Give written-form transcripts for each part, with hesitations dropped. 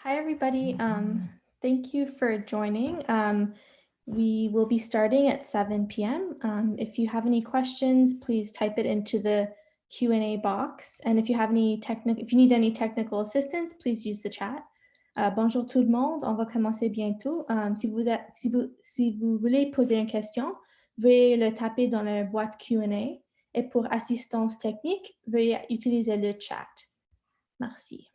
Hi, everybody. Thank you for joining. We will be starting at 7 p.m. If you have any questions, please type it into the Q&A box. And if you need any technical assistance, please use the chat. Bonjour tout le monde, on va commencer bientôt. Si vous voulez poser une question, veuillez le taper dans la boîte Q&A. Et pour assistance technique, veuillez utiliser le chat. Merci.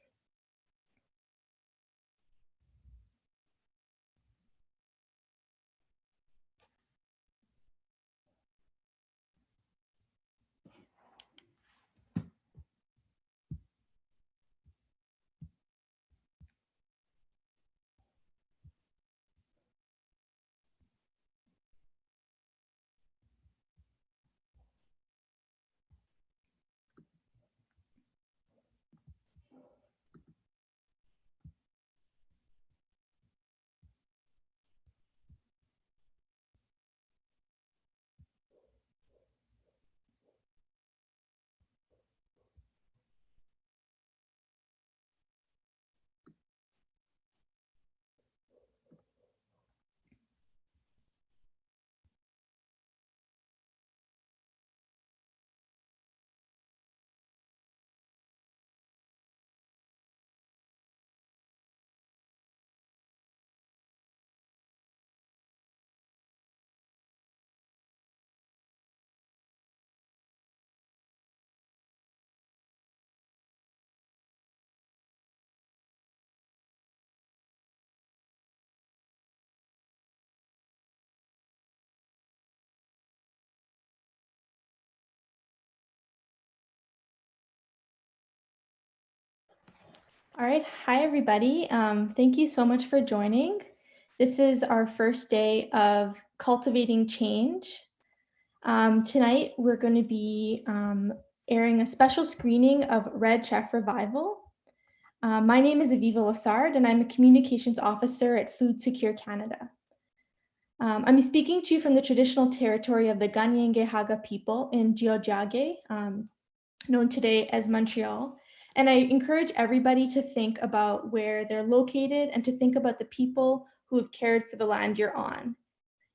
All right. Hi, everybody. Thank you so much for joining. This is our first day of Cultivating Change. Tonight, we're going to be airing a special screening of Red Chef Revival. My name is Aviva Lassard, and I'm a communications officer at Food Secure Canada. I'm speaking to you from the traditional territory of the Kanien'kehá:ka people in Tiohtià:ke, known today as Montreal. And I encourage everybody to think about where they're located and to think about the people who have cared for the land you're on.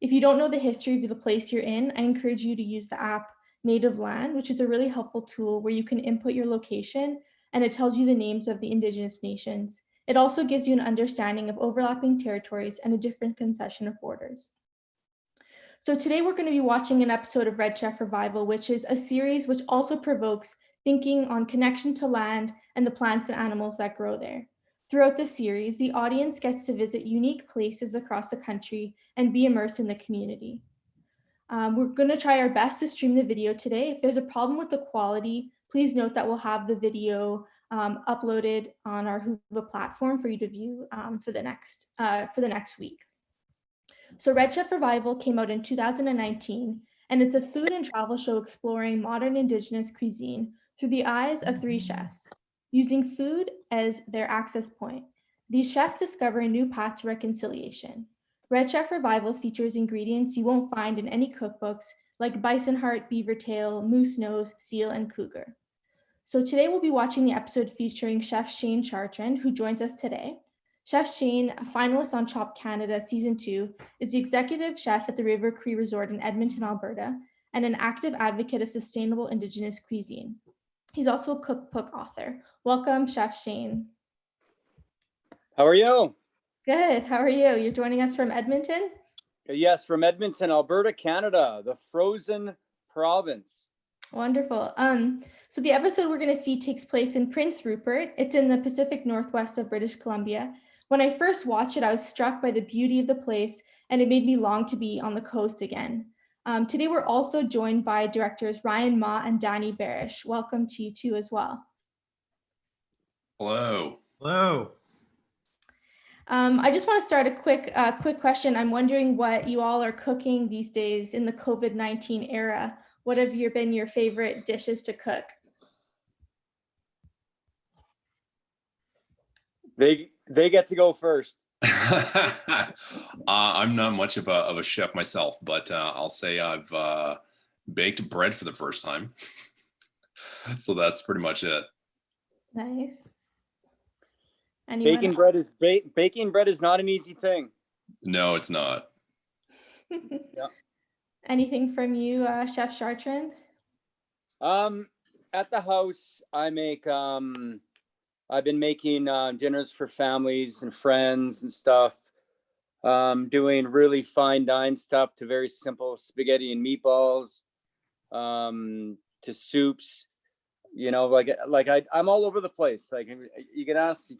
If you don't know the history of the place you're in, I encourage you to use the app Native Land, which is a really helpful tool where you can input your location and it tells you the names of the Indigenous nations. It also gives you an understanding of overlapping territories and a different concession of borders. So today we're going to be watching an episode of Red Chef Revival, which is a series which also provokes thinking on connection to land and the plants and animals that grow there. Throughout the series, the audience gets to visit unique places across the country and be immersed in the community. We're going to try our best to stream the video today. If there's a problem with the quality, please note that we'll have the video uploaded on our Whova platform for you to view for the next week. So Red Chef Revival came out in 2019, and it's a food and travel show exploring modern Indigenous cuisine through the eyes of 3 chefs. Using food as their access point, these chefs discover a new path to reconciliation. Red Chef Revival features ingredients you won't find in any cookbooks like bison heart, beaver tail, moose nose, seal, and cougar. So today we'll be watching the episode featuring Chef Shane Chartrand, who joins us today. Chef Shane, a finalist on Chopped Canada Season 2, is the executive chef at the River Cree Resort in Edmonton, Alberta, and an active advocate of sustainable Indigenous cuisine. He's also a cookbook author. Welcome, Chef Shane. How are you? Good. How are you? You're joining us from Edmonton? Yes, from Edmonton, Alberta, Canada, the frozen province. Wonderful. So the episode we're going to see takes place in Prince Rupert. It's in the Pacific Northwest of British Columbia. When I first watched it, I was struck by the beauty of the place, and it made me long to be on the coast again. Today, we're also joined by directors Ryan Ma and Danny Barish. Welcome to you two as well. Hello. Hello. I just want to start a quick question. I'm wondering what you all are cooking these days in the COVID-19 era. What have been your favorite dishes to cook? They get to go first. I'm not much of a chef myself, but I'll say I've baked bread for the first time. So that's pretty much it. Nice. Anyone? Baking bread is not an easy thing. No, it's not. Anything from you, Chef Chartrand? At the house, I've been making dinners for families and friends and stuff. Doing really fine dine stuff to very simple spaghetti and meatballs, to soups. You know, I'm all over the place. Like you can ask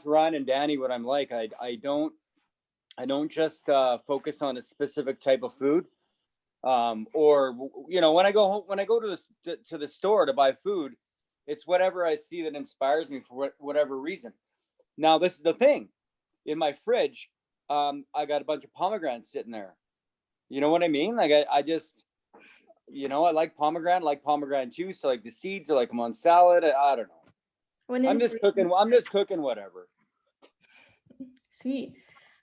Ryan and Danny what I'm like. I don't just focus on a specific type of food. Or when I go to the store to buy food, it's whatever I see that inspires me for whatever reason. Now, this is the thing. In my fridge, I got a bunch of pomegranates sitting there. You know what I mean? Like I just, I like pomegranate juice. I like the seeds. I like them on salad. I don't know. I'm just cooking whatever. Sweet.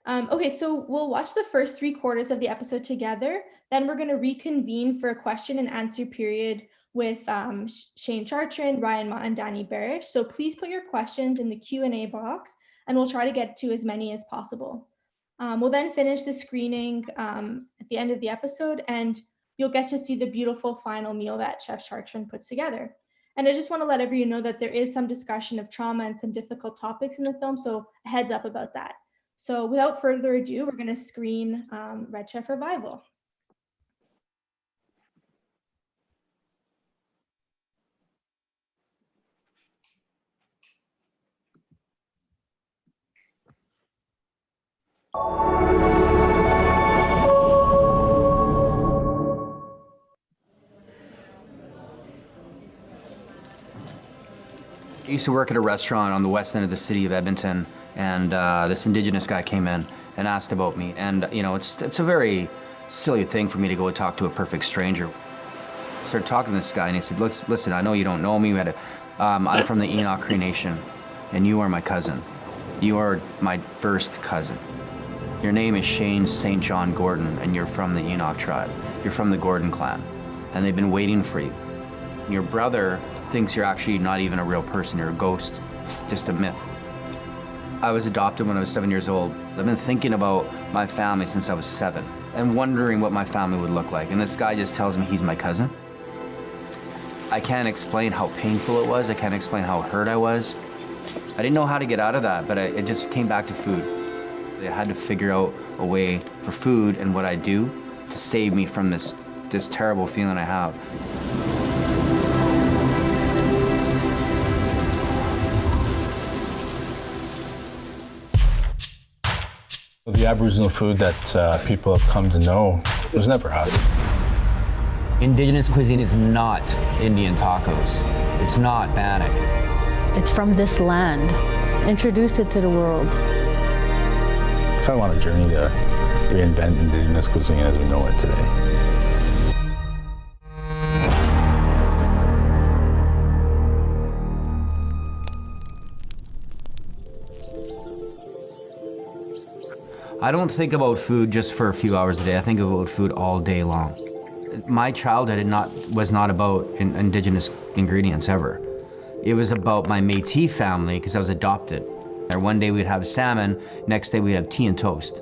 Okay, so we'll watch the first 3/4 of the episode together. Then we're going to reconvene for a question and answer period with Shane Chartrand, Ryan Mott, and Danny Barish. So please put your questions in the Q&A box, and we'll try to get to as many as possible. We'll then finish the screening at the end of the episode, and you'll get to see the beautiful final meal that Chef Chartrand puts together. And I just want to let everyone know that there is some discussion of trauma and some difficult topics in the film, so a heads up about that. So without further ado, we're going to screen Red Chef Revival. I used to work at a restaurant on the west end of the city of Edmonton, and this Indigenous guy came in and asked about me. And it's a very silly thing for me to go and talk to a perfect stranger. I started talking to this guy, and he said, listen, I know you don't know me. I'm from the Enoch Cree Nation, and you are my cousin. You are my first cousin. Your name is Shane St. John Gordon, and you're from the Enoch tribe. You're from the Gordon clan, and they've been waiting for you. Your brother thinks you're actually not even a real person. You're a ghost, just a myth. I was adopted when I was 7 years old. I've been thinking about my family since I was 7 and wondering what my family would look like. And this guy just tells me he's my cousin. I can't explain how painful it was. I can't explain how hurt I was. I didn't know how to get out of that, but it just came back to food. I had to figure out a way for food and what I do to save me from this terrible feeling I have. The Aboriginal food that people have come to know was never us. Indigenous cuisine is not Indian tacos. It's not Bannock. It's from this land. Introduce it to the world. I kind of want a journey to reinvent Indigenous cuisine as we know it today. I don't think about food just for a few hours a day. I think about food all day long. My childhood was not about Indigenous ingredients ever. It was about my Métis family because I was adopted. One day we'd have salmon, next day we'd have tea and toast.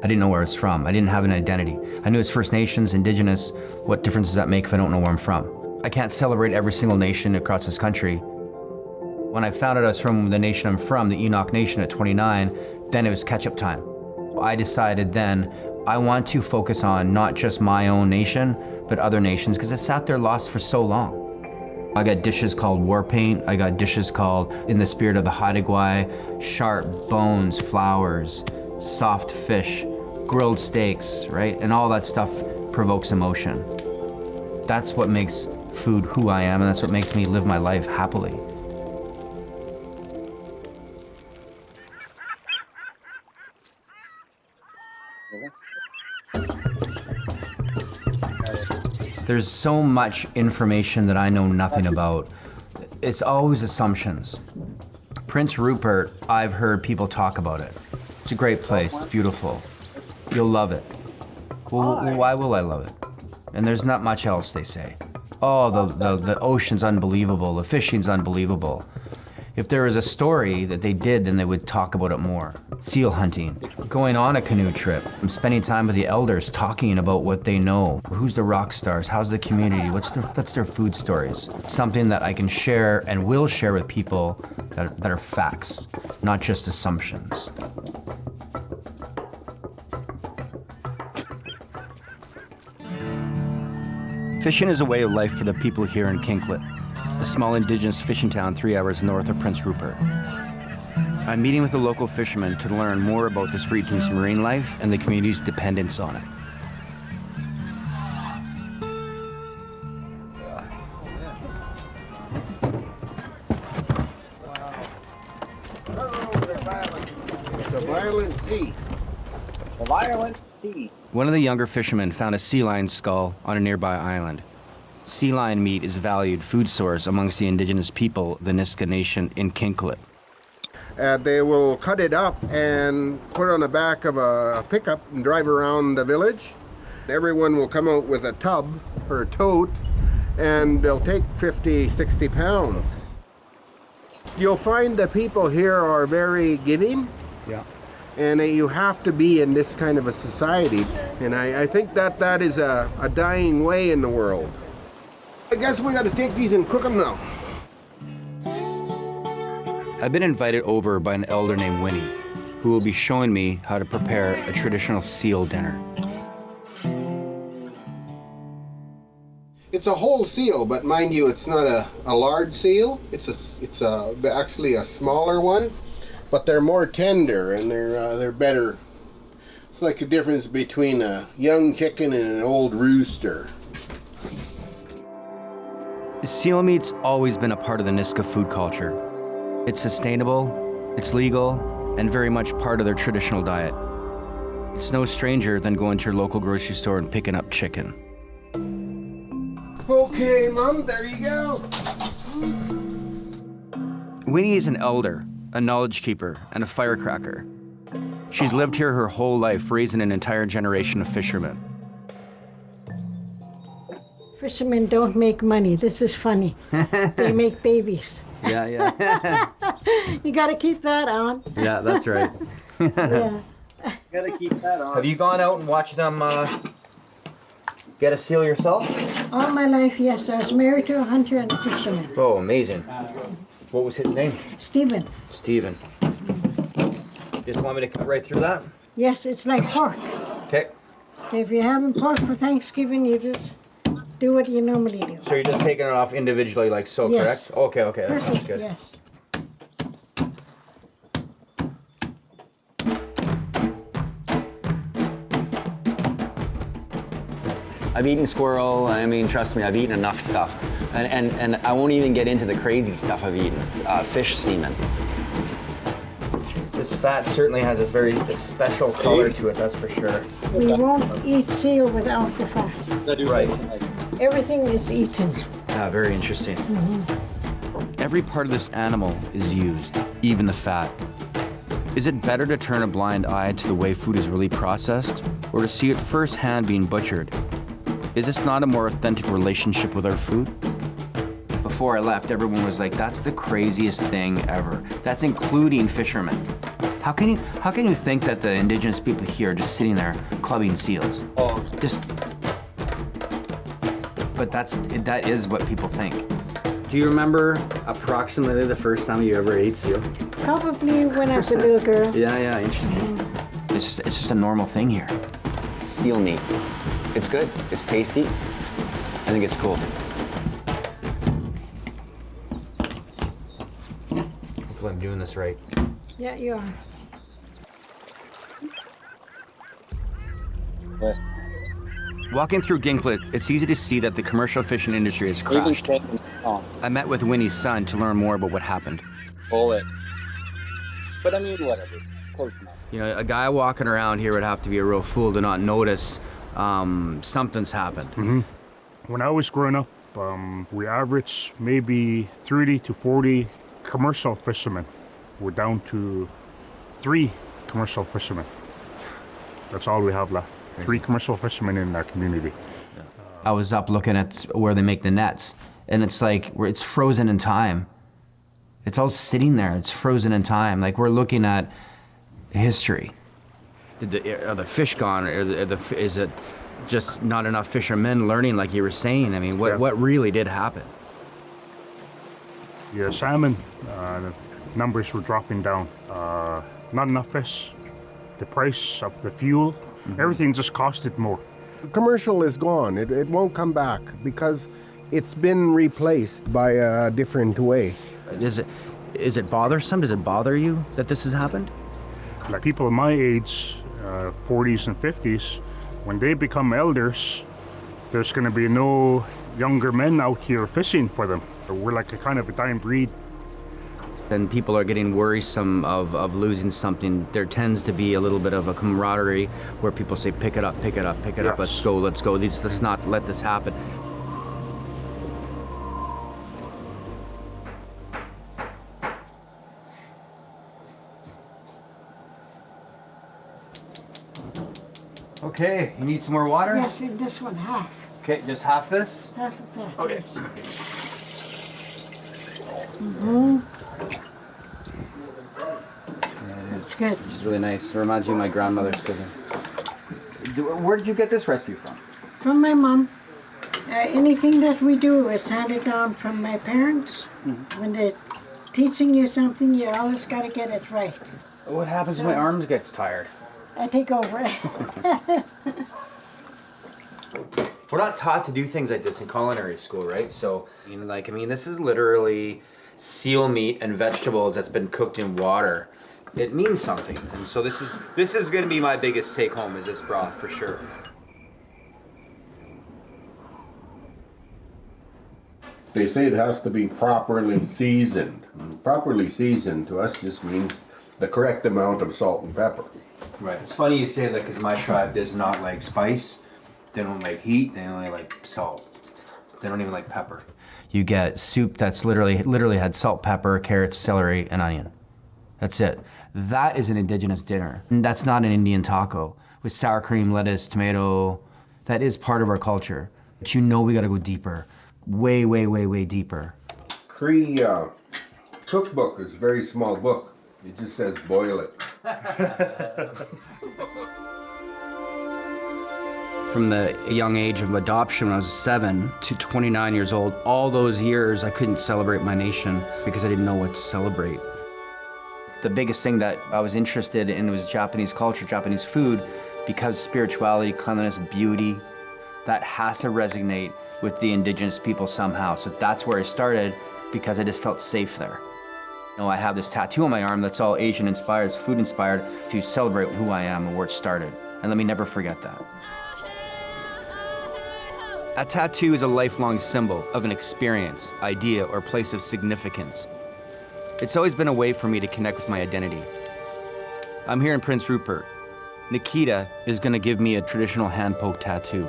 I didn't know where I was from. I didn't have an identity. I knew it's First Nations, Indigenous. What difference does that make if I don't know where I'm from? I can't celebrate every single nation across this country. When I found out I was from the nation I'm from, the Enoch Nation at 29, then it was catch-up time. I decided then I want to focus on not just my own nation, but other nations, because it sat there lost for so long. I got dishes called war paint. I got dishes called In the Spirit of the Haida Gwaii, sharp bones, flowers, soft fish, grilled steaks, right? And all that stuff provokes emotion. That's what makes food who I am, and that's what makes me live my life happily. There's so much information that I know nothing about. It's always assumptions. Prince Rupert, I've heard people talk about it. It's a great place, it's beautiful. You'll love it. Well, why will I love it? And there's not much else they say. Oh, the ocean's unbelievable, the fishing's unbelievable. If there was a story that they did, then they would talk about it more. Seal hunting, going on a canoe trip, spending time with the elders, talking about what they know. Who's the rock stars? How's the community? What's their food stories? Something that I can share and will share with people that are facts, not just assumptions. Fishing is a way of life for the people here in Kinklet, a small indigenous fishing town 3 hours north of Prince Rupert. I'm meeting with a local fisherman to learn more about this region's marine life and the community's dependence on it. The violent sea. The violent sea. One of the younger fishermen found a sea lion skull on a nearby island. Sea lion meat is a valued food source amongst the indigenous people of the Nisga'a Nation in Kinklet. They will cut it up and put it on the back of a pickup and drive around the village. Everyone will come out with a tub or a tote, and they'll take 50, 60 pounds. You'll find the people here are very giving. Yeah. And you have to be in this kind of a society. And I think that is a dying way in the world. I guess we got to take these and cook them now. I've been invited over by an elder named Winnie, who will be showing me how to prepare a traditional seal dinner. It's a whole seal, but mind you, it's not a large seal. It's actually a smaller one, but they're more tender and they're better. It's like a difference between a young chicken and an old rooster. Seal meat's always been a part of the Nisga'a food culture. It's sustainable, it's legal, and very much part of their traditional diet. It's no stranger than going to your local grocery store and picking up chicken. Okay, Mom, there you go. Winnie is an elder, a knowledge keeper, and a firecracker. She's lived here her whole life, raising an entire generation of fishermen. Fishermen don't make money. This is funny. They make babies. Yeah. You got to keep that on. Yeah, that's right. Yeah. Gotta keep that on. Have you gone out and watched them get a seal yourself? All my life, yes. I was married to a hunter and a fisherman. Oh, amazing. What was his name? Stephen. Steven. Just want me to cut right through that? Yes, it's like pork. Okay. If you're having pork for Thanksgiving, you just do what you normally do. So you're just taking it off individually like so, Yes. correct? Okay, that sounds Perfect, good. yes. I've eaten squirrel. I mean, trust me, I've eaten enough stuff. And I won't even get into the crazy stuff I've eaten. Fish semen. This fat certainly has a very special color to it, that's for sure. We won't eat seal without the fat. Right. Everything is eaten. Yeah, very interesting. Every part of this animal is used, even the fat. Is it better to turn a blind eye to the way food is really processed, or to see it firsthand being butchered? Is this not a more authentic relationship with our food? Before I left, everyone was like, that's the craziest thing ever. That's including fishermen. How can you think that the indigenous people here are just sitting there clubbing seals? Oh, But that is what people think. Do you remember approximately the first time you ever ate seal? Probably when I was a little girl. Yeah, interesting. It's just a normal thing here. Seal meat. It's good. It's tasty. I think it's cool. Hopefully I'm doing this right. Yeah, you are. Walking through Ginklet, it's easy to see that the commercial fishing industry has crashed. I met with Winnie's son to learn more about what happened. bullet. But I mean, whatever. Close enough. You know, a guy walking around here would have to be a real fool to not notice something's happened. Mm-hmm. When I was growing up, we averaged maybe 30 to 40 commercial fishermen. We're down to 3 commercial fishermen. That's all we have left. 3 commercial fishermen in our community. I was up looking at where they make the nets, and it's like it's frozen in time. It's all sitting there. It's frozen in time. Like we're looking at history. Are the fish gone? Is it just not enough fishermen learning, like you were saying? I mean, what really did happen? Yeah, salmon numbers were dropping down. Not enough fish. The price of the fuel, everything just costed more. Commercial is gone. It won't come back because it's been replaced by a different way. Is it bothersome? Does it bother you that this has happened? Like people my age, 40s and 50s, when they become elders, there's going to be no younger men out here fishing for them. We're like a kind of a dying breed. And people are getting worrisome of losing something. There tends to be a little bit of a camaraderie where people say, pick it up, pick it up, pick it up, let's go, let's go. Let's not let this happen. Okay, you need some more water? Yes, in this one, half. Okay, just half this? Half of that. Okay. Yes. Mm-hmm. It's good. It's really nice. It reminds you of my grandmother's cooking. Where did you get this recipe from? From my mom. Anything that we do is handed down from my parents. When they're teaching you something, you always got to get it right. What happens when my arms gets tired? I take over. We're not taught to do things like this in culinary school, right? So, this is literally seal meat and vegetables that's been cooked in water. It means something, and so this is going to be my biggest take home is this broth for sure. They say it has to be properly seasoned. Properly seasoned to us just means the correct amount of salt and pepper. Right. It's funny you say that because my tribe does not like spice. They don't like heat. They only like salt. They don't even like pepper. You get soup that's literally had salt, pepper, carrots, celery, and onion. That's it. That is an indigenous dinner. And that's not an Indian taco with sour cream, lettuce, tomato. That is part of our culture. But we got to go deeper. Way, way, way, way deeper. Cree cookbook is a very small book. It just says boil it. From the young age of adoption, when I was 7 to 29 years old, all those years I couldn't celebrate my nation because I didn't know what to celebrate. The biggest thing that I was interested in was Japanese culture, Japanese food, because spirituality, cleanliness, beauty, that has to resonate with the indigenous people somehow. So that's where I started because I just felt safe there. I have this tattoo on my arm that's all Asian inspired, food inspired, to celebrate who I am and where it started. And let me never forget that. A tattoo is a lifelong symbol of an experience, idea, or place of significance. It's always been a way for me to connect with my identity. I'm here in Prince Rupert. Nikita is going to give me a traditional hand poke tattoo,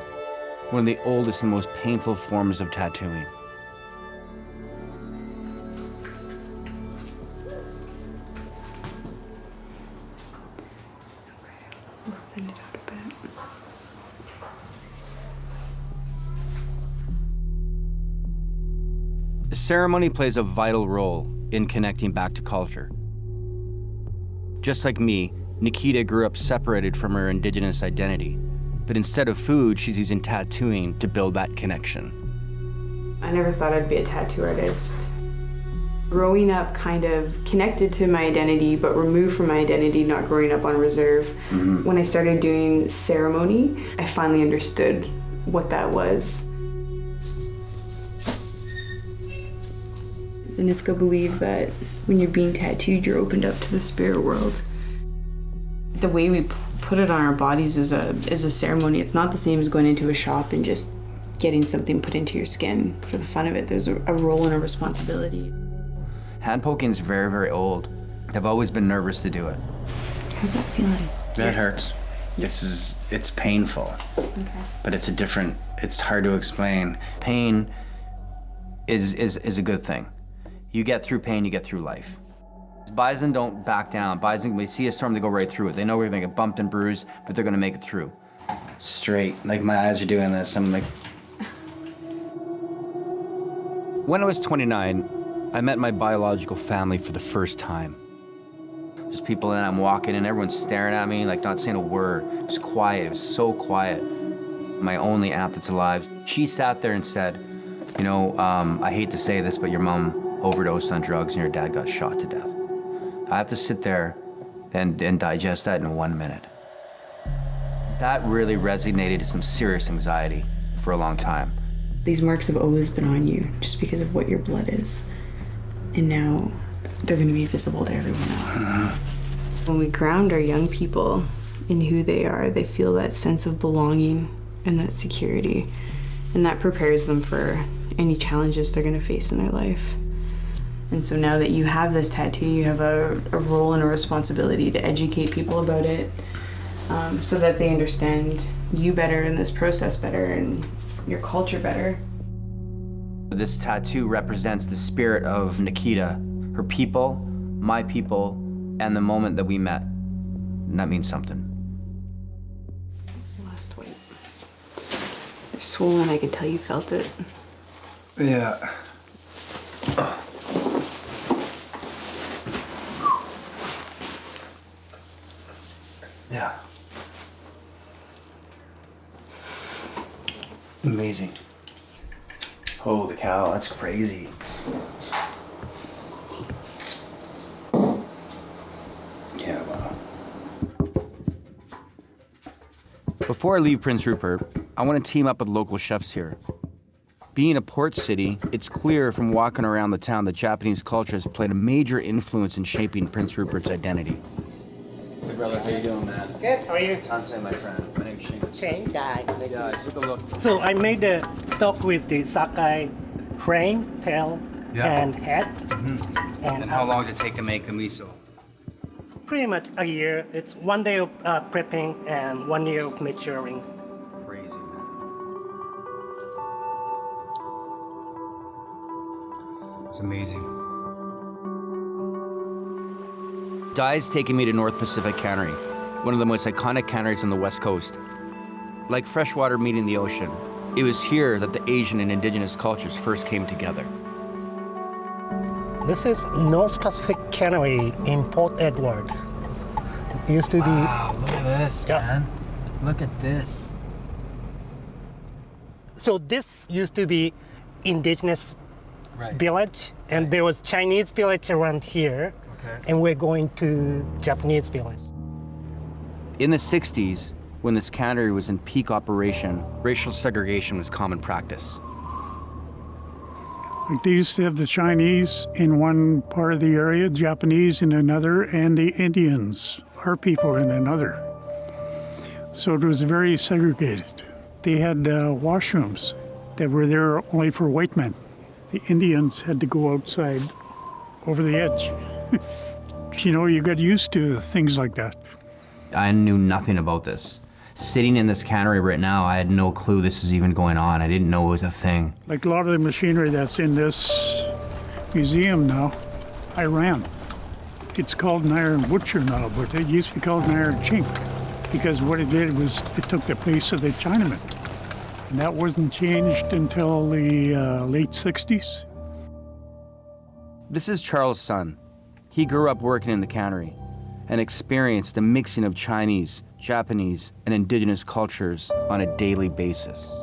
one of the oldest and most painful forms of tattooing. Ceremony plays a vital role in connecting back to culture. Just like me, Nikita grew up separated from her indigenous identity, but instead of food, she's using tattooing to build that connection. I never thought I'd be a tattoo artist. Growing up kind of connected to my identity, but removed from my identity, not growing up on reserve. When I started doing ceremony, I finally understood what that was. The Nisga'a believe that when you're being tattooed, you're opened up to the spirit world. The way we put it on our bodies is a ceremony. It's not the same as going into a shop and just getting something put into your skin for the fun of it. There's a role and a responsibility. Hand poking is very, very old. I've always been nervous to do it. How's that feeling? That hurts. It's painful. Okay. But it's hard to explain. Pain is a good thing. You get through pain, you get through life. Bison don't back down. Bison, when they see a storm, they go right through it. They know we're gonna get bumped and bruised, but they're gonna make it through. Straight, like my eyes are doing this. I'm like. When I was 29, I met my biological family for the first time. There's people and I'm walking and everyone's staring at me, like not saying a word. It was quiet, it was so quiet. My only aunt that's alive, she sat there and said, you know, I hate to say this, but your mom overdosed on drugs and your dad got shot to death. I have to sit there and digest that in 1 minute. That really resonated some serious anxiety for a long time. These marks have always been on you just because of what your blood is. And now they're going to be visible to everyone else. When we ground our young people in who they are, they feel that sense of belonging and that security. And that prepares them for any challenges they're going to face in their life. And so now that you have this tattoo, you have a role and a responsibility to educate people about it, so that they understand you better and this process better and your culture better. This tattoo represents the spirit of Nikita, her people, my people, and the moment that we met. And that means something. Last weight. They're swollen, I could tell you felt it. Yeah. Yeah. Amazing. Holy cow, that's crazy. Yeah, wow. Before I leave Prince Rupert, I want to team up with local chefs here. Being a port city, it's clear from walking around the town that Japanese culture has played a major influence in shaping Prince Rupert's identity. Hey brother, how you doing, man? Good, how are you? I'm saying my friend. My name's Shane. Shane, guy. Yeah, take a look. So I made the stock with the Sakai frame, tail, and head. And how long does it take to make the miso? Pretty much a year. It's 1 day of prepping and 1 year of maturing. Crazy, man. It's amazing. Dai's taken me to North Pacific Cannery, one of the most iconic canneries on the West Coast. Like freshwater meeting the ocean, it was here that the Asian and indigenous cultures first came together. This is North Pacific Cannery in Port Edward. It used to be... Wow, look at this, man. Look at this. So this used to be indigenous village, and there was Chinese village around here. And we're going to Japanese village. In the 60s, when this cannery was in peak operation, racial segregation was common practice. Like they used to have the Chinese in one part of the area, Japanese in another, and the Indians, our people, in another. So it was very segregated. They had washrooms that were there only for white men. The Indians had to go outside over the edge. You know, you got used to things like that. I knew nothing about this. Sitting in this cannery right now, I had no clue this was even going on. I didn't know it was a thing. Like a lot of the machinery that's in this museum now, I ran. It's called an iron butcher now, but it used to be called an iron chink, because what it did was it took the place of the Chinaman. And that wasn't changed until the late 60s. This is Charles' son. He grew up working in the cannery and experienced the mixing of Chinese, Japanese, and indigenous cultures on a daily basis.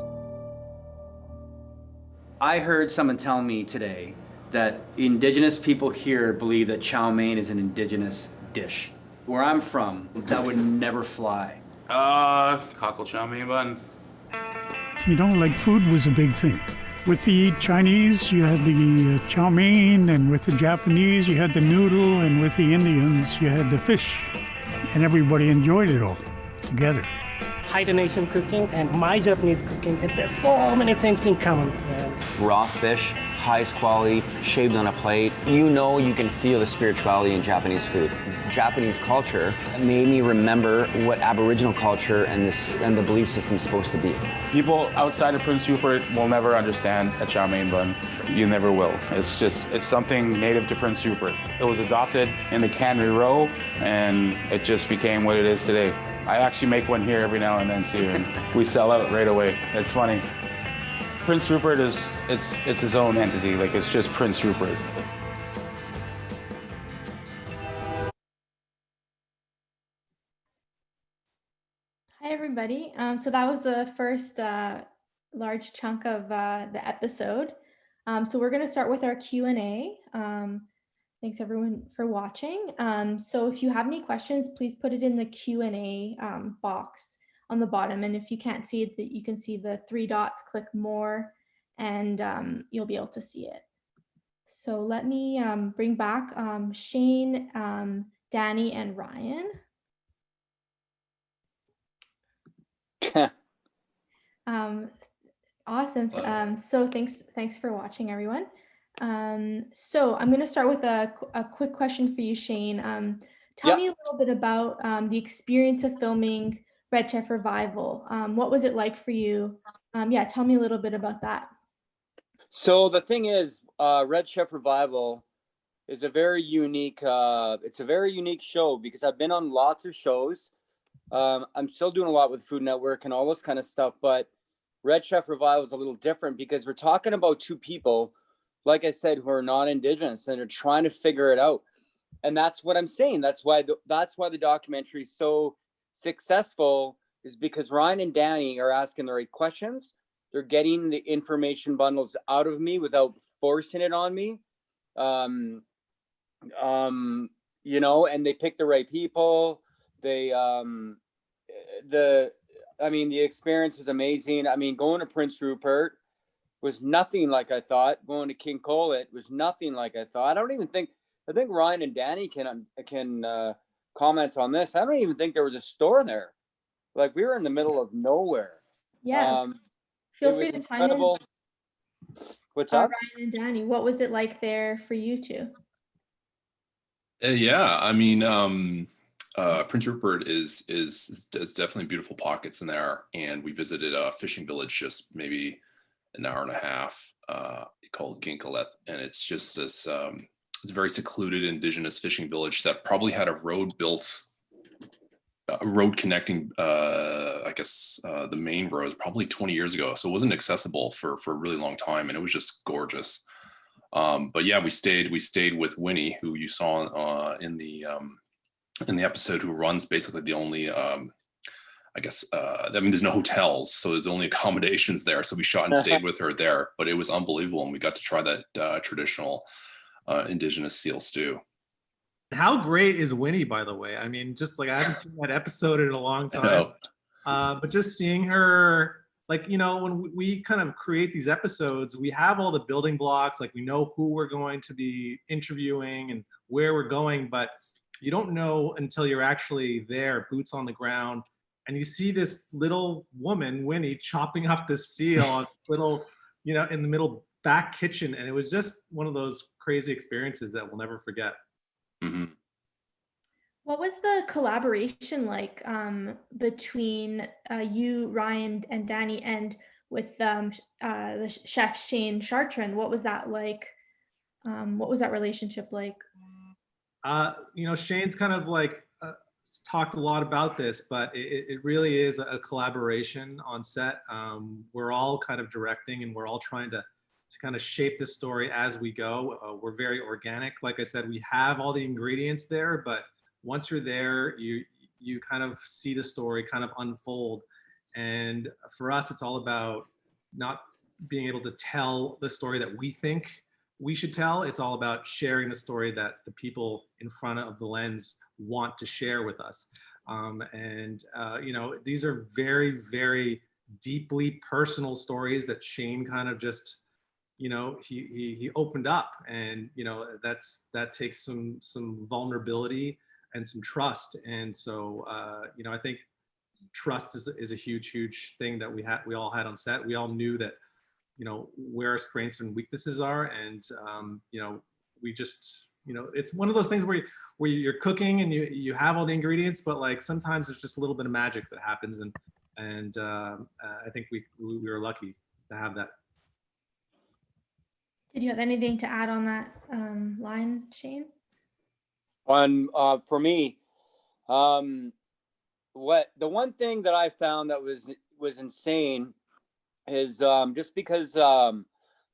I heard someone tell me today that indigenous people here believe that chow mein is an indigenous dish. Where I'm from, that would never fly. Cockle chow mein bun. You know, like food was a big thing. With the Chinese, you had the chow mein, and with the Japanese, you had the noodle, and with the Indians, you had the fish. And everybody enjoyed it all together. Haida-Nation cooking and my Japanese cooking, and there's so many things in common. Raw fish, highest quality, shaved on a plate. You know, you can feel the spirituality in Japanese food. Japanese culture made me remember what Aboriginal culture and the belief system is supposed to be. People outside of Prince Rupert will never understand a chow mein bun. You never will. It's something native to Prince Rupert. It was adopted in the Cannery Row, and it just became what it is today. I actually make one here every now and then too, and we sell out right away. It's funny. Prince Rupert it's its own entity. Like, it's just Prince Rupert. Hi, everybody. So that was the first large chunk of the episode. So we're going to start with our Q&A. Thanks everyone for watching. So if you have any questions, please put it in the Q&A box on the bottom. And if you can't see it, you can see the 3 dots, click more, and you'll be able to see it. So let me bring back Shane, Danny, and Ryan. Awesome. So thanks for watching, everyone. So I'm going to start with a quick question for you, Shane. Tell me a little bit about the experience of filming Red Chef Revival. What was it like for you? Yeah, tell me a little bit about that. So the thing is, Red Chef Revival is a very unique, it's a very unique show because I've been on lots of shows. I'm still doing a lot with Food Network and all this kind of stuff, but Red Chef Revival is a little different because we're talking about 2 people, like I said, who are not Indigenous and are trying to figure it out. And that's what I'm saying. That's why the documentary is so successful, is because Ryan and Danny are asking the right questions. They're getting the information bundles out of me without forcing it on me. You know, and they pick the right people. They, the experience was amazing. I mean, going to Prince Rupert was nothing like I thought. Going to King Collet was nothing like I thought. I think Ryan and Danny can comment on this. I don't even think there was a store there. Like, we were in the middle of nowhere. Yeah. Feel free to chime in. What's up? Ryan and Danny, what was it like there for you two? Yeah, I mean, Prince Rupert is definitely beautiful pockets in there, and we visited a fishing village just maybe an hour and a half called Ginkolith, and it's just this it's a very secluded Indigenous fishing village that probably had a road built, a road connecting I guess the main road probably 20 years ago, so it wasn't accessible for a really long time, and it was just gorgeous. But yeah, we stayed with Winnie, who you saw in the episode, who runs basically the only I guess I mean, there's no hotels, so there's only accommodations there, so we shot and stayed with her there, but it was unbelievable, and we got to try that traditional Indigenous seal stew. How great is Winnie, by the way? I mean, just like, I haven't seen that episode in a long time, but just seeing her, like, you know, when we kind of create these episodes, we have all the building blocks, like we know who we're going to be interviewing and where we're going, but you don't know until you're actually there, boots on the ground, and you see this little woman, Winnie, chopping up this seal on little, you know, in the middle back kitchen, and it was just one of those crazy experiences that we'll never forget. Mm-hmm. What was the collaboration like between you, Ryan, and Danny, and with the chef Shane Chartrand? What was that like? What was that relationship like? You know, Shane's kind of like talked a lot about this, but it really is a collaboration on set. We're all kind of directing, and we're all trying to kind of shape the story as we go. We're very organic. Like I said, we have all the ingredients there, but once you're there, you kind of see the story kind of unfold. And for us, it's all about not being able to tell the story that we think we should tell. It's all about sharing the story that the people in front of the lens want to share with us. You know, these are very, very deeply personal stories that Shane kind of just, you know, he opened up, and, you know, that takes some vulnerability and some trust. And so, you know, I think trust is a huge thing that we all had on set. We all knew that, you know, where our strengths and weaknesses are. And, you know, we just, you know, it's one of those things where you're cooking and you have all the ingredients, but like sometimes there's just a little bit of magic that happens. And I think we were lucky to have that. Did you have anything to add on that line, Shane? For me, the one thing that I found that was insane is just because I'm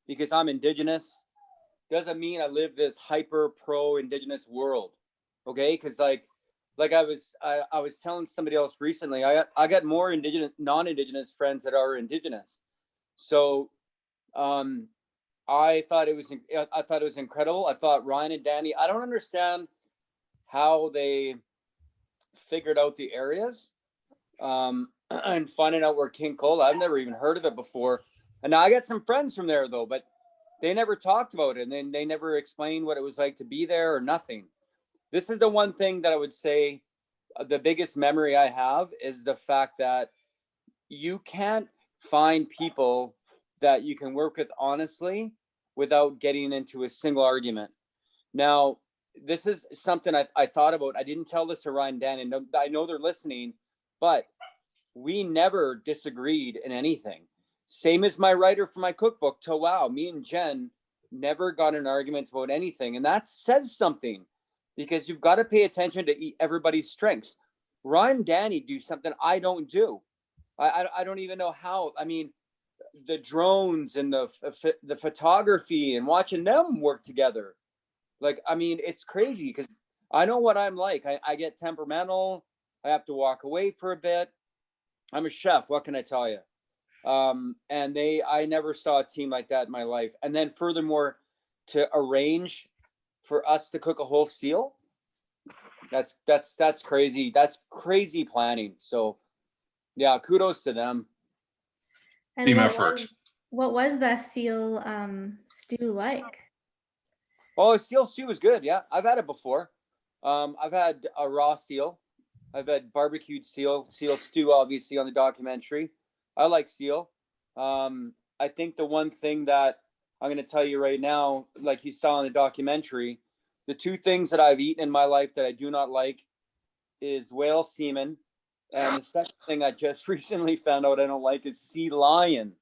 Indigenous doesn't mean I live this hyper pro Indigenous world. Okay, because like like I was telling somebody else recently, I got more non-Indigenous friends that are Indigenous. So I thought it was incredible. I thought Ryan and Danny, I don't understand how they figured out the areas and finding out where King Cole, I've never even heard of it before. And now I got some friends from there though, but they never talked about it, and then they never explained what it was like to be there or nothing. This is the one thing that I would say the biggest memory I have is the fact that you can't find people that you can work with honestly without getting into a single argument. Now, this is something I thought about. I didn't tell this to Ryan and Dan, and I know they're listening, but we never disagreed in anything. Same as my writer for my cookbook, Wow. Me and Jen never got in an argument about anything. And that says something, because you've got to pay attention to everybody's strengths. Ryan and Danny do something I don't do. I don't even know how. I mean, the drones and the photography and watching them work together. Like, I mean, it's crazy because I know what I'm like. I get temperamental. I have to walk away for a bit. I'm a chef. What can I tell you? And I never saw a team like that in my life. And then furthermore, to arrange for us to cook a whole seal, that's crazy. That's crazy planning. So yeah, kudos to them. And team effort. What was that seal stew like? Oh, seal stew was good. Yeah, I've had it before. I've had a raw seal. I've had barbecued seal stew, obviously, on the documentary. I like seal. I think the one thing that I'm going to tell you right now, like you saw in the documentary, the two things that I've eaten in my life that I do not like is whale semen. And the second thing I just recently found out I don't like is sea lion.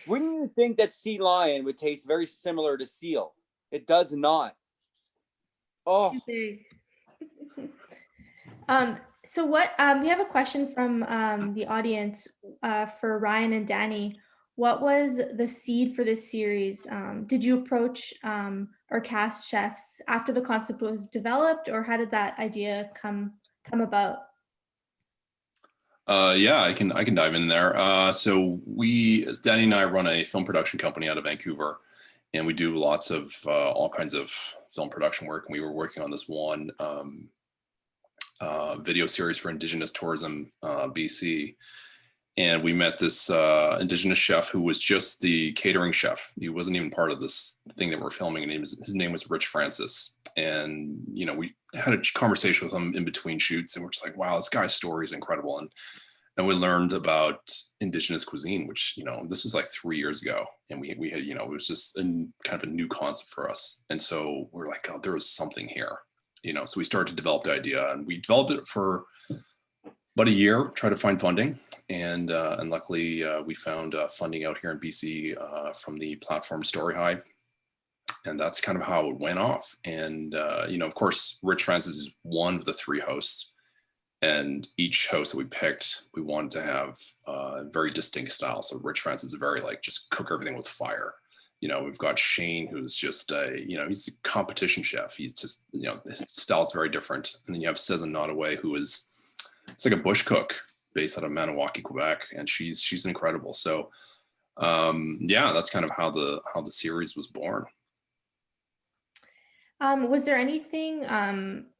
Wouldn't you think that sea lion would taste very similar to seal? It does not. Oh. Too big. So what, we have a question from the audience for Ryan and Danny. What was the seed for this series? Did you approach or cast chefs after the concept was developed, or how did that idea come about? Yeah, I can dive in there. So Danny and I run a film production company out of Vancouver, and we do lots of all kinds of film production work. And we were working on this one video series for Indigenous Tourism BC. And we met this Indigenous chef who was just the catering chef. He wasn't even part of this thing that we're filming. And his name was Rich Francis. And, you know, we had a conversation with him in between shoots, and we're just like, wow, this guy's story is incredible. And we learned about Indigenous cuisine, which, you know, this was like 3 years ago. And we had, you know, it was just kind of a new concept for us. And so we're like, oh, there was something here, you know. So we started to develop the idea, and we developed it for about a year, try to find funding. And luckily we found funding out here in BC from the platform Storyhive. And that's kind of how it went off. And, you know, of course, Rich Francis is one of the three hosts. And each host that we picked, we wanted to have a very distinct style. So Rich Francis is very like, just cook everything with fire. You know, we've got Shane, who's just you know, he's a competition chef. He's just, you know, his style is very different. And then you have Cezanne Nottoway, who is, it's like a bush cook based out of Maniwaki, Quebec. And she's incredible. So yeah, that's kind of how the series was born. Was there anything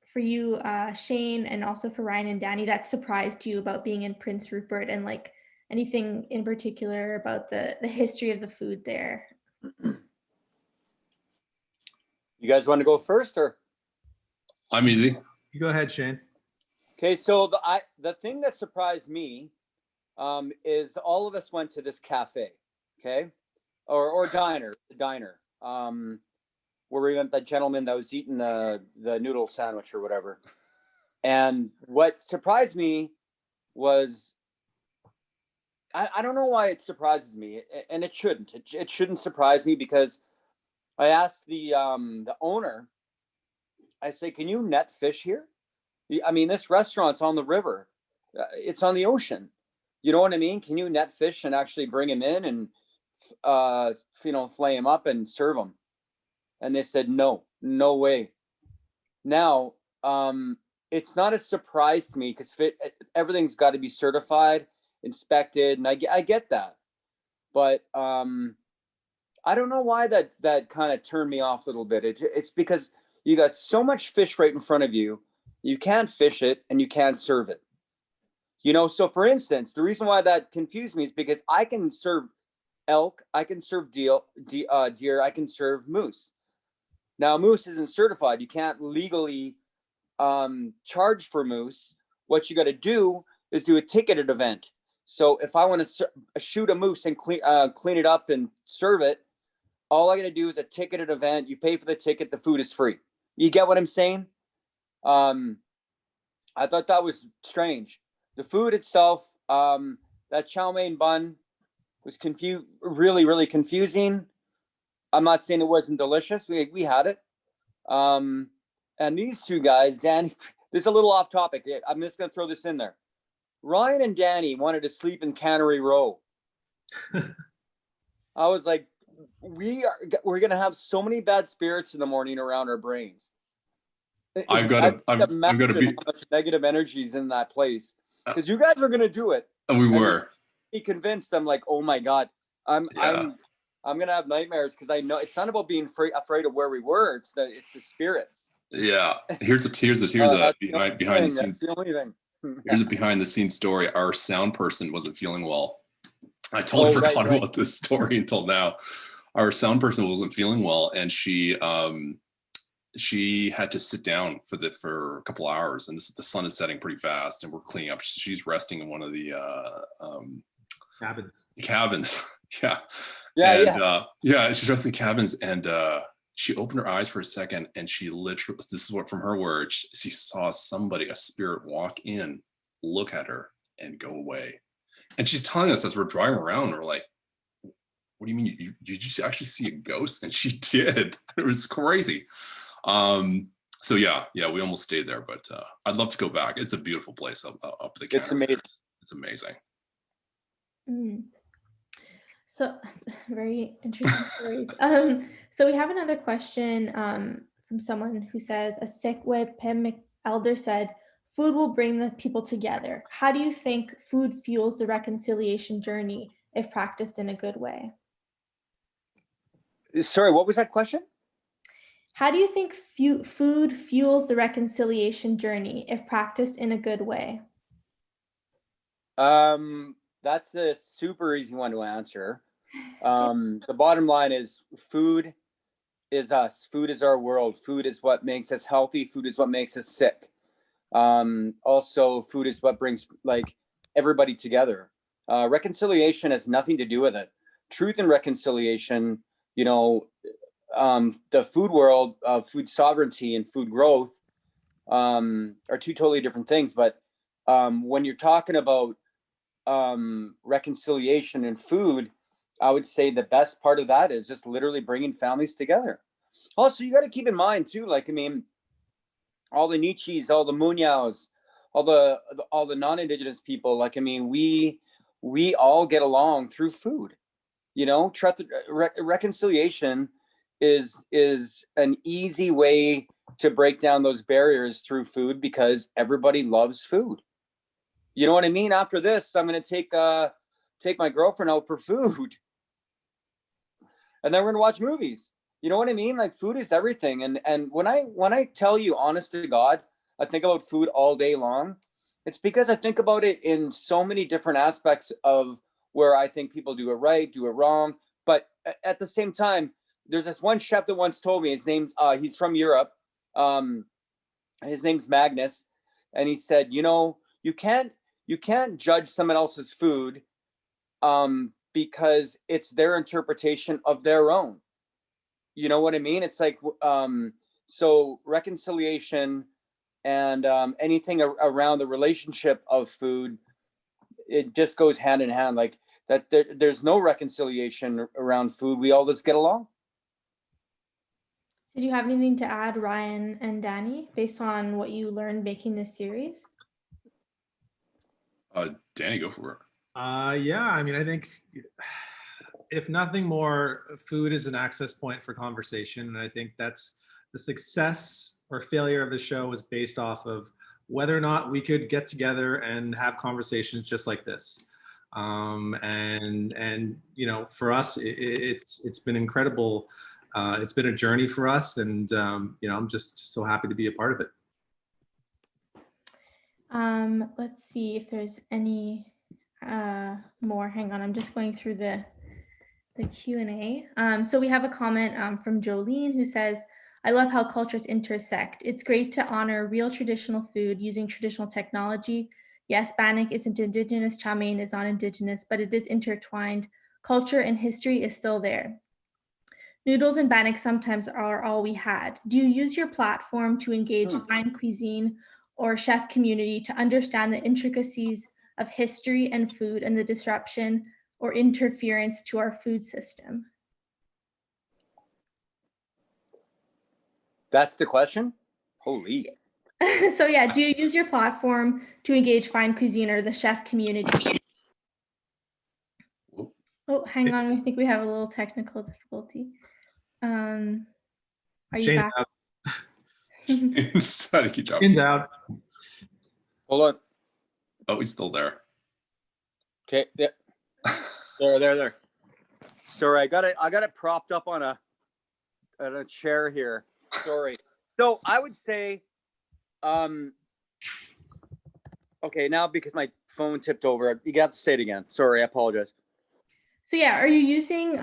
for you, Shane, and also for Ryan and Danny, that surprised you about being in Prince Rupert, and like anything in particular about the history of the food there? You guys want to go first, or? I'm easy. You go ahead, Shane. Okay, so the thing that surprised me is all of us went to this cafe, okay, or diner, where we went, that gentleman that was eating the noodle sandwich or whatever. And what surprised me was, I don't know why it surprises me, and it shouldn't. It shouldn't surprise me, because I asked the owner, I say, can you net fish here? I mean, this restaurant's on the river. It's on the ocean. You know what I mean? Can you net fish and actually bring him in and, you know, flay him up and serve him? And they said, no way. Now, it's not a surprise to me because everything's got to be certified, inspected, and I get that. But I don't know why that kind of turned me off a little bit. It's because you got so much fish right in front of you. You can't fish it and you can't serve it. You know, so for instance, the reason why that confused me is because I can serve elk, I can serve deer, I can serve moose. Now, moose isn't certified. You can't legally charge for moose. What you got to do is do a ticketed event. So if I want to shoot a moose and clean it up and serve it, all I got to do is a ticketed event. You pay for the ticket. The food is free. You get what I'm saying? I thought that was strange. The food itself, that chow mein bun was really confusing. I'm not saying it wasn't delicious. We had it. And these two guys, Danny, this is a little off topic. I'm just going to throw this in there. Ryan and Danny wanted to sleep in Cannery Row. I was like, we're going to have so many bad spirits in the morning around our brains. I'm gonna be how much negative energies in that place because you guys were going to do it. We were. Be convinced. I'm like, oh my God, I'm going to have nightmares because I know it's not about being afraid of where we were. It's the spirits. Yeah. Here's a behind the scenes. That's the only thing. Here's a behind the scenes story. Our sound person wasn't feeling well. I totally forgot about this story until now. Our sound person wasn't feeling well, and she had to sit down for a couple hours. And the sun is setting pretty fast, and we're cleaning up. She's resting in one of the cabins. She's resting in cabins, and she opened her eyes for a second, and she literally, this is what from her words, she saw a spirit walk in, look at her, and go away. And she's telling us as we're driving around, we're like, what do you mean? You just actually see a ghost? And she did. It was crazy. So yeah, we almost stayed there, but I'd love to go back. It's a beautiful place up the Canada. It's amazing. It's amazing. So very interesting stories. So we have another question from someone who says, a Sekwepemic elder said, food will bring the people together. How do you think food fuels the reconciliation journey if practiced in a good way? Sorry, what was that question? How do you think food fuels the reconciliation journey if practiced in a good way? That's a super easy one to answer. The bottom line is food is us. Food is our world. Food is what makes us healthy. Food is what makes us sick. Also, food is what brings everybody together. Reconciliation has nothing to do with it. Truth and reconciliation, the food world, food sovereignty and food growth are two totally different things. But when you're talking about reconciliation and food, I would say the best part of that is just literally bringing families together. Also, you got to keep in mind too, all the Nietzsche's, all the Munyaos, all the non-Indigenous people, we all get along through food. Reconciliation is an easy way to break down those barriers through food because everybody loves food. You know what I mean? After this, I'm going to take my girlfriend out for food. And then we're going to watch movies. You know what I mean? Food is everything. And when I tell you, honest to God, I think about food all day long. It's because I think about it in so many different aspects of where I think people do it right, do it wrong. But at the same time, there's this one chef that once told me, he's from Europe. His name's Magnus. And he said, you can't judge someone else's food because it's their interpretation of their own. You know what I mean? It's so reconciliation and anything around the relationship of food, it just goes hand in hand. There's no reconciliation around food. We all just get along. Did you have anything to add, Ryan and Danny, based on what you learned making this series? Danny, go for it. I think if nothing more, food is an access point for conversation. And I think that's the success or failure of the show was based off of whether or not we could get together and have conversations just like this. And you know, for us, it's been incredible. It's been a journey for us, and you know, I'm just so happy to be a part of it. Let's see if there's any more. Hang on, I'm just going through the Q&A. So we have a comment from Jolene who says, I love how cultures intersect. It's great to honor real traditional food using traditional technology. Yes, Bannock isn't Indigenous, chow mein is not Indigenous, but it is intertwined. Culture and history is still there. Noodles and Bannock sometimes are all we had. Do you use your platform to engage fine cuisine or chef community to understand the intricacies of history and food and the disruption or interference to our food system? That's the question? Holy. So yeah, do you use your platform to engage fine cuisine or the chef community? Oh, hang on, I think we have a little technical difficulty. Are you Shane's back? out. Shane's out. Hold on. Oh, he's still there. Okay, yeah. There. Sorry, I got it propped up on a chair here. Sorry. So I would say, okay, now because my phone tipped over, you have to say it again. Sorry, I apologize. So yeah, are you using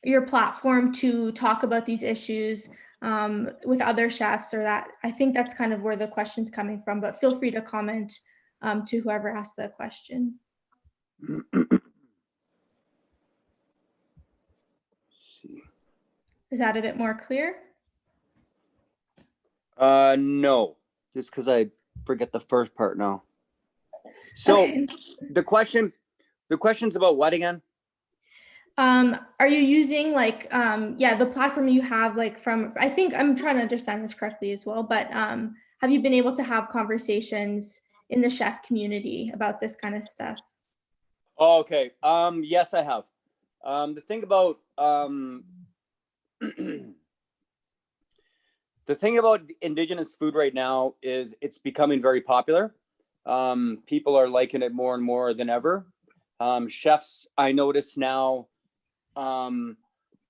your platform to talk about these issues with other chefs, or that? I think that's kind of where the question's coming from, but feel free to comment to whoever asked the question. Is that a bit more clear? No, just because I forget the first part now. So okay. the question's about what again? Are you using like, the platform you have, like from, I think I'm trying to understand this correctly as well, but have you been able to have conversations in the chef community about this kind of stuff? Oh, okay. Yes, I have. The thing about the thing about Indigenous food right now is it's becoming very popular. People are liking it more and more than ever. Chefs, I notice now, I'm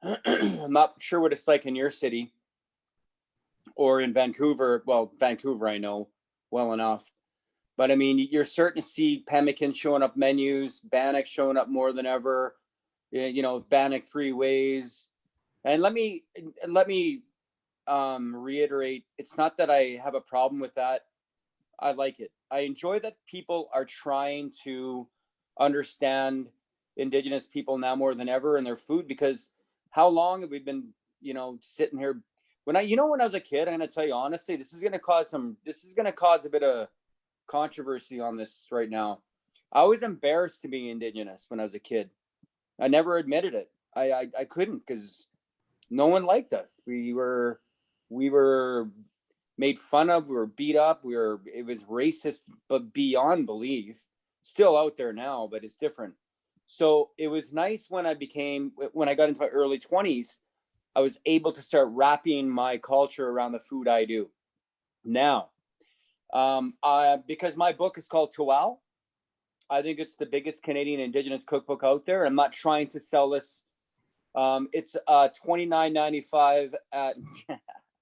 not sure what it's like in your city or in Vancouver. Well, Vancouver, I know well enough. But I mean, you're starting to see pemmican showing up menus, Bannock showing up more than ever. You know, Bannock 3 ways. And let me reiterate, it's not that I have a problem with that. I like it. I enjoy that people are trying to understand Indigenous people now more than ever in their food, because how long have we been, you know, sitting here? When I was a kid, I'm going to tell you honestly, this is going to cause a bit of controversy on this right now. I was embarrassed to be Indigenous when I was a kid. I never admitted it. I couldn't, because no one liked us. We were made fun of, we were beat up, it was racist, but beyond belief. Still out there now, but it's different. So it was nice when I got into my early 20s, I was able to start wrapping my culture around the food I do now. Because my book is called Tawal. I think it's the biggest Canadian Indigenous cookbook out there. I'm not trying to sell this. It's $29.95 at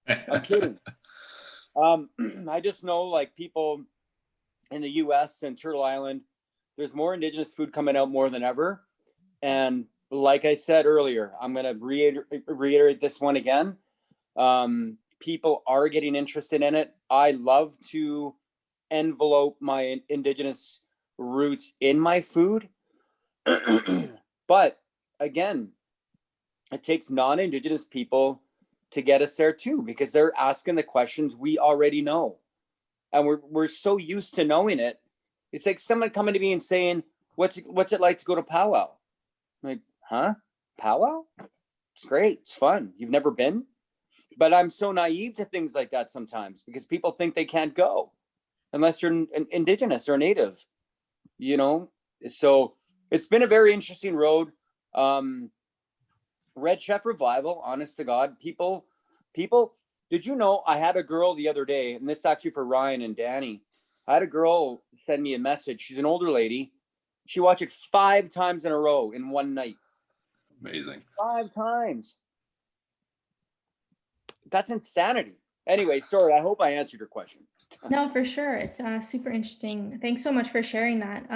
I'm kidding. I just know, like, people in the US and Turtle Island, there's more Indigenous food coming out more than ever. And like I said earlier, I'm going to reiterate this one again. People are getting interested in it. I love to envelope my Indigenous roots in my food. But again, it takes non-Indigenous people to get us there too, because they're asking the questions we already know. And we're so used to knowing it. It's like someone coming to me and saying, what's it like to go to powwow? I'm like, huh? Powwow? It's great. It's fun. You've never been? But I'm so naive to things like that sometimes, because people think they can't go unless you're Indigenous or Native, you know? So it's been a very interesting road. Red Chef Revival, honest to God, people, Did you know I had a girl the other day, and this is actually for Ryan and Danny. I had a girl send me a message. She's an older lady. She watched it 5 times in a row in one night. Amazing. 5 times. That's insanity. Anyway, sorry. I hope I answered your question. No, for sure. It's super interesting. Thanks so much for sharing that.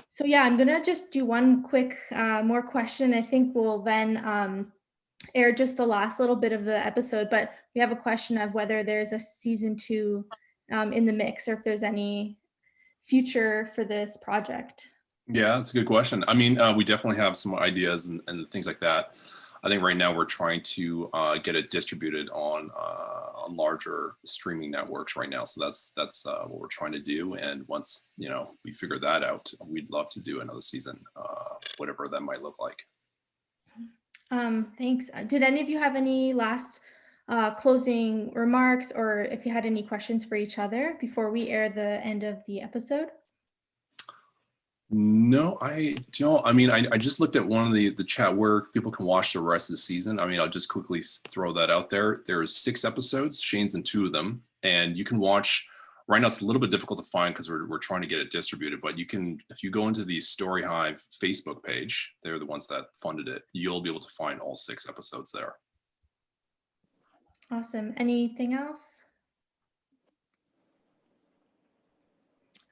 So yeah, I'm gonna just do one quick more question. I think we'll then air just the last little bit of the episode, but we have a question of whether there's a season 2 in the mix, or if there's any future for this project. Yeah, that's a good question. I mean, we definitely have some ideas and things like that. I think right now we're trying to get it distributed on larger streaming networks right now. So that's what we're trying to do. And once, you know, we figure that out, we'd love to do another season, whatever that might look like. Thanks. Did any of you have any last closing remarks, or if you had any questions for each other before we air the end of the episode? No, I mean, I just looked at one of the chat where people can watch the rest of the season. I mean, I'll just quickly throw that out there. There's 6 episodes, Shane's in 2 of them, and you can watch. Right now, it's a little bit difficult to find because we're trying to get it distributed. But you can, if you go into the Story Hive Facebook page, they're the ones that funded it. You'll be able to find all 6 episodes there. Awesome. Anything else?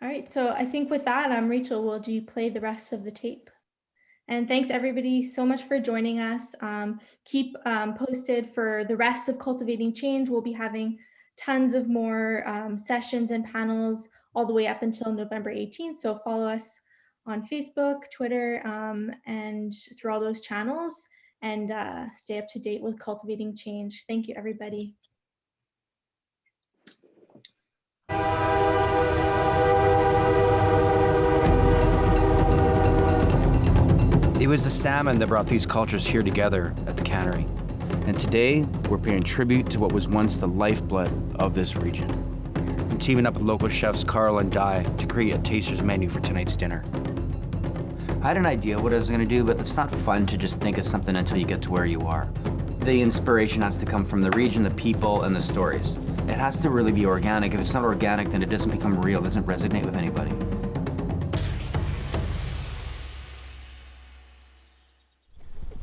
All right, so I think with that, Rachel, would you play the rest of the tape? And thanks everybody so much for joining us. Keep posted for the rest of Cultivating Change. We'll be having tons of more sessions and panels all the way up until November 18th. So follow us on Facebook, Twitter, and through all those channels, and stay up to date with Cultivating Change. Thank you, everybody. It was the salmon that brought these cultures here together at the cannery. And today, we're paying tribute to what was once the lifeblood of this region. I'm teaming up with local chefs Carl and Di to create a taster's menu for tonight's dinner. I had an idea what I was gonna do, but it's not fun to just think of something until you get to where you are. The inspiration has to come from the region, the people, and the stories. It has to really be organic. If it's not organic, then it doesn't become real, it doesn't resonate with anybody.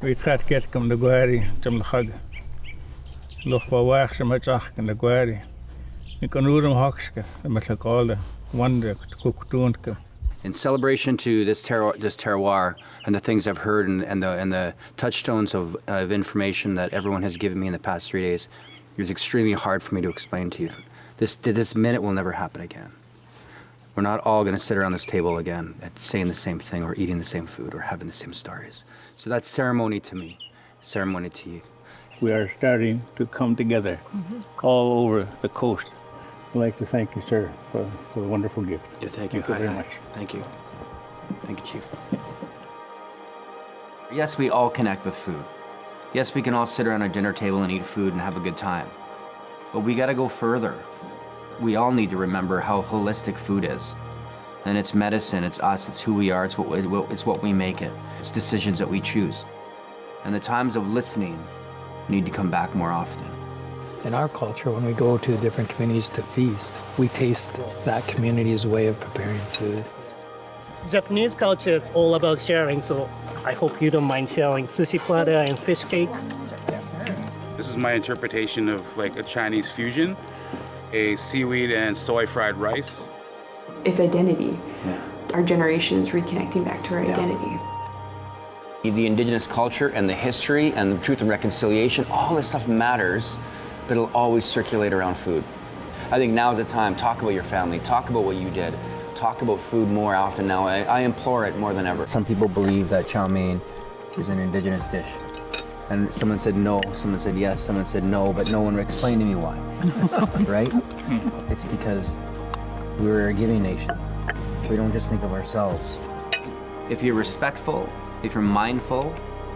ويتخات كاتكم لقواري تم الخق لخ بواخ شمتاخ كن لقواري نكونورم هاكشك مثل قالة وندك تكوكتونك. In celebration to this terroir and the things I've heard and the touchstones of information that everyone has given me in the past 3 days, it was extremely hard for me to explain to you. This minute will never happen again. We're not all going to sit around this table again saying the same thing or eating the same food or having the same stories. So that's ceremony to me, ceremony to you. We are starting to come together all over the coast. I'd like to thank you, sir, for the wonderful gift. Yeah, thank you very much. Thank you. Thank you, Chief. Yes, we all connect with food. Yes, we can all sit around a dinner table and eat food and have a good time. But we got to go further. We all need to remember how holistic food is. And it's medicine, it's us, it's who we are, it's what we make it. It's decisions that we choose. And the times of listening need to come back more often. In our culture, when we go to different communities to feast, we taste that community's way of preparing food. Japanese culture is all about sharing, so I hope you don't mind sharing sushi platter and fish cake. This is my interpretation of like a Chinese fusion, a seaweed and soy fried rice. It's identity. Our generation is reconnecting back to our identity. The indigenous culture and the history and the truth and reconciliation, all this stuff matters, but it'll always circulate around food. I think now is the time. Talk about your family. Talk about what you did. Talk about food more often now. I implore it more than ever. Some people believe that chow mein is an indigenous dish. And someone said no, someone said yes, someone said no, but no one explained to me why, right? It's because we're a giving nation. We don't just think of ourselves. If you're respectful, if you're mindful,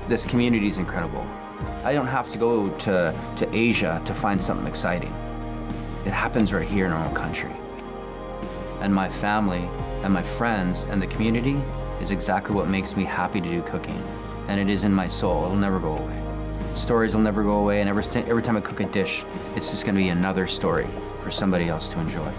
this community is incredible. I don't have to go to Asia to find something exciting. It happens right here in our own country. And my family and my friends and the community is exactly what makes me happy to do cooking. And it is in my soul, it'll never go away. stories will never go away, and every time I cook a dish, it's just gonna be another story for somebody else to enjoy.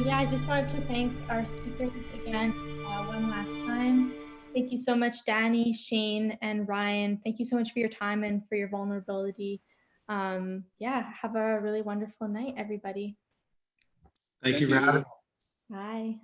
Yeah, I just wanted to thank our speakers again one last time. Thank you so much, Danny, Shane, and Ryan. Thank you so much for your time and for your vulnerability. Yeah, have a really wonderful night, everybody. Thank you for having us. Bye.